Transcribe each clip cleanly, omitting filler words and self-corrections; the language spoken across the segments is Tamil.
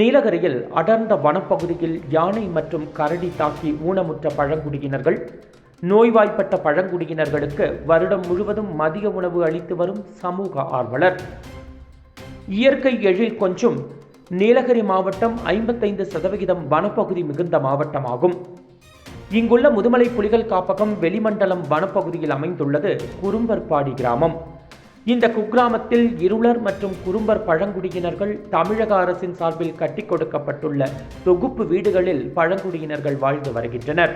நீலகிரியில் அடர்ந்த வனப்பகுதியில் யானை மற்றும் கரடி தாக்கி ஊனமுற்ற பழங்குடியினர்கள், நோய்வாய்ப்பட்ட பழங்குடியினர்களுக்கு வருடம் முழுவதும் மதிய உணவு அளித்து வரும் சமூக ஆர்வலர். இயற்கை எழில் கொஞ்சும் நீலகிரி மாவட்டம் 55% வனப்பகுதி மிகுந்த மாவட்டமாகும். இங்குள்ள முதுமலை புலிகள் காப்பகம் வெளிமண்டலம் வனப்பகுதியில் அமைந்துள்ளது குறும்பர்பாடி கிராமம். இந்த குக்கிராமத்தில் இருளர் மற்றும் குறும்பர் பழங்குடியினர்கள் தமிழக அரசின் சார்பில் கட்டி கொடுக்கப்பட்டுள்ள தொகுப்பு வீடுகளில் பழங்குடியினர்கள் வாழ்ந்து வருகின்றனர்.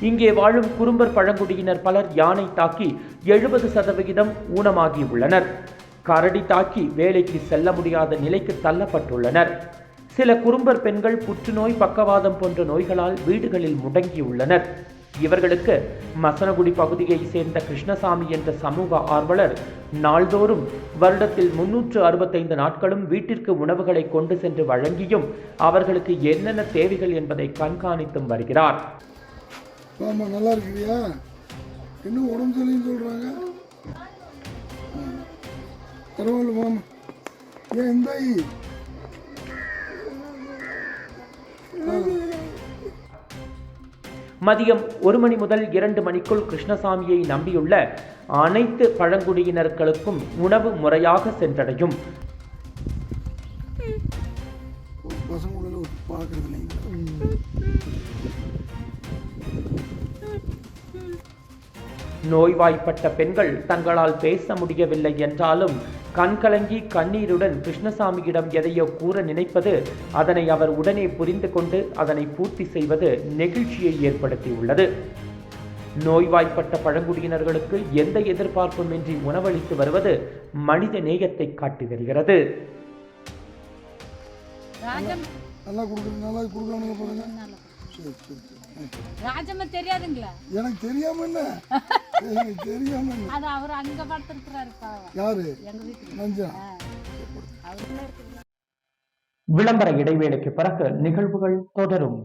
இங்கே வாழும் குறும்பர் பழங்குடியினர் பலர் யானை தாக்கி 70% ஊனமாகியுள்ளனர். கரடி தாக்கி வேலைக்கு செல்ல முடியாத நிலைக்கு தள்ளப்பட்டுள்ளனர். சில குறும்பர் பெண்கள் புற்றுநோய், பக்கவாதம் போன்ற நோய்களால் வீடுகளில் முடங்கியுள்ளனர். இவர்களுக்கு மசனகுடி பகுதியை சேர்ந்த கிருஷ்ணசாமி என்ற சமூக ஆர்வலர் நாள்தோறும் வருடத்தில் 365 நாட்களும் வீட்டிற்கு உணவுகளை கொண்டு சென்று வழங்கியும் அவர்களுக்கு என்னென்ன தேவைகள் என்பதை கண்காணித்தும் வருகிறார். நல்லா இருக்கிறியா? இன்னும் உடம்பு சரியில்லைன்னு சொல்றாங்க. பரவாயில்ல மாமா. ஏன் இந்த மதியம் 1 மணி முதல் 2 மணிக்குள் கிருஷ்ணசாமியை நம்பியுள்ள அனைத்து பழங்குடியினர்களுக்கும் உணவு முறையாக சென்றடையும். நோய்வாய்ப்பட்ட பெண்கள் தங்களால் பேச முடியவில்லை என்றாலும் கண்கலங்கி கண்ணீருடன் கிருஷ்ணசாமியிடம் எதையோ கூற நினைப்பது, அதனை அவர் உடனே புரிந்து கொண்டு அதனை பூர்த்தி செய்வது நெகிழ்ச்சியை ஏற்படுத்தியுள்ளது. நோய்வாய்ப்பட்ட பழங்குடியினர்களுக்கு எந்த எதிர்பார்ப்பும் இன்றி உணவளித்து வருவது மனித நேயத்தை காட்டி வருகிறது. ராஜம்மா தெரியாதுங்களா? எனக்கு தெரியாம என்ன, எனக்கு தெரியாம என்ன. அது அவர் அங்க படுத்துறாரு பாவம். யாரு? எங்க வீட்டுல. நஞ்சா. விளம்பர இடைவேளைக்கு பிறகு நிகழ்வுகள் தொடரும்.